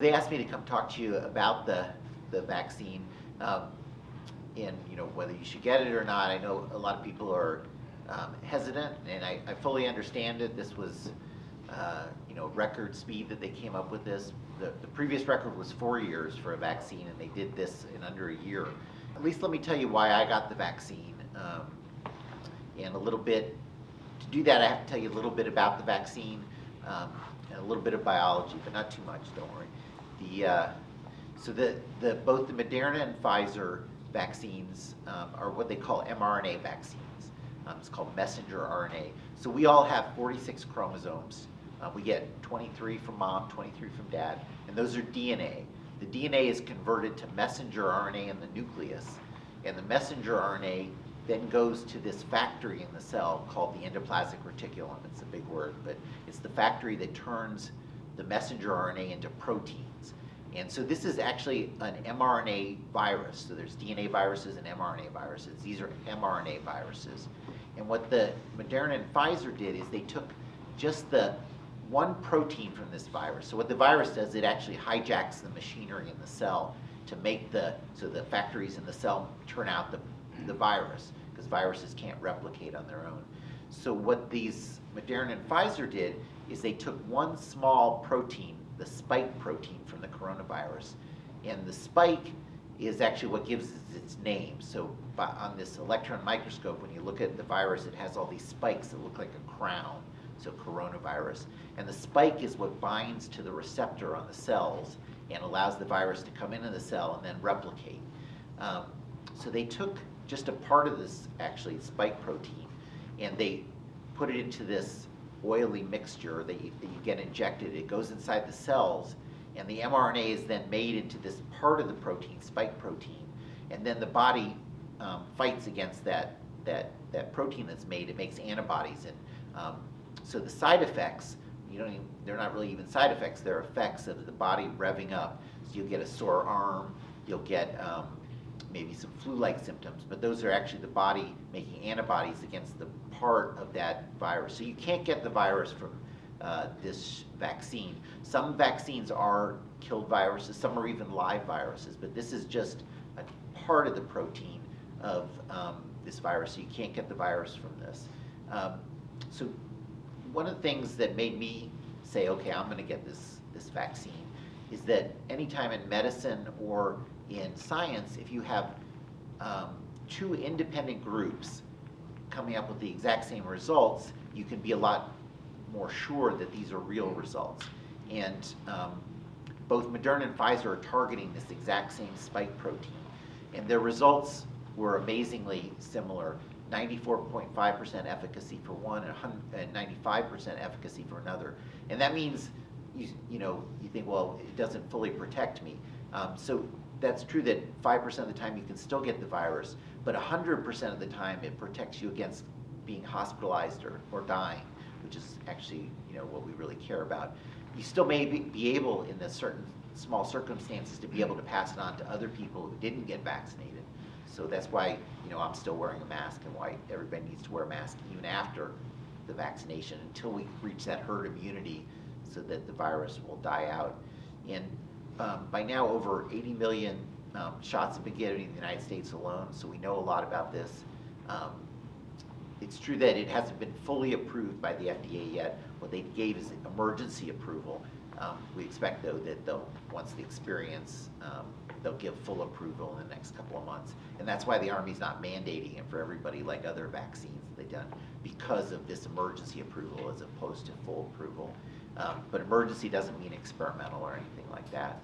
They asked me to come talk to you about the vaccine, and whether you should get it or not. I know a lot of people are hesitant, and I fully understand it. This was record speed that they came up with this. The previous record was 4 years for a vaccine, and they did this in under a year. At least let me tell you why I got the vaccine, and a little bit. To do that, I have to tell you a little bit about the vaccine, and a little bit of biology, but not too much. Don't worry. Both the Moderna and Pfizer vaccines are what they call mRNA vaccines. It's called messenger RNA. So we all have 46 chromosomes. We get 23 from mom, 23 from dad, and those are DNA. The DNA is converted to messenger RNA in the nucleus, and the messenger RNA then goes to this factory in the cell called the endoplasmic reticulum. It's a big word, but it's the factory that turns the messenger RNA into proteins. And so this is actually an mRNA virus. So there's DNA viruses and mRNA viruses. These are mRNA viruses. And what the Moderna and Pfizer did is they took just the one protein from this virus. So what the virus does, it actually hijacks the machinery in the cell to make so the factories in the cell turn out the virus, because viruses can't replicate on their own. So what these Moderna and Pfizer did is they took one small protein, the spike protein from the coronavirus, and the spike is actually what gives it its name. So on this electron microscope, when you look at the virus, it has all these spikes that look like a crown, so coronavirus. And the spike is what binds to the receptor on the cells and allows the virus to come into the cell and then replicate. So they took just a part of this, actually, spike protein, and they put it into this oily mixture that you get injected. It goes inside the cells, and the mRNA is then made into this part of the protein, spike protein, and then the body fights against that protein that's made. It makes antibodies, and so the side effects, they're not really even side effects. They're effects of the body revving up. So you'll get a sore arm, you'll get maybe some flu-like symptoms, but those are actually the body making antibodies against the part of that virus. So you can't get the virus from this vaccine. Some vaccines are killed viruses, some are even live viruses, but this is just a part of the protein of this virus, so you can't get the virus from this. So one of the things that made me say, okay, I'm going to get this vaccine, is that anytime in medicine or in science, if you have two independent groups coming up with the exact same results, you can be a lot more sure that these are real results. And both Moderna and Pfizer are targeting this exact same spike protein. And their results were amazingly similar. 94.5% efficacy for one and 95% efficacy for another. And that means, you think, well, it doesn't fully protect me. So that's true that 5% of the time you can still get the virus, but 100% of the time it protects you against being hospitalized or dying, which is actually what we really care about. You still may be able, in the certain small circumstances, to be able to pass it on to other people who didn't get vaccinated. So that's why I'm still wearing a mask, and why everybody needs to wear a mask even after the vaccination until we reach that herd immunity so that the virus will die out. And by now, over 80 million shots have been given in the United States alone, so we know a lot about this. It's true that it hasn't been fully approved by the FDA yet. What they gave is emergency approval. We expect, though, that once the experience, they'll give full approval in the next couple of months. And that's why the Army's not mandating it for everybody like other vaccines that they've done, because of this emergency approval as opposed to full approval. But emergency doesn't mean experimental or anything like that.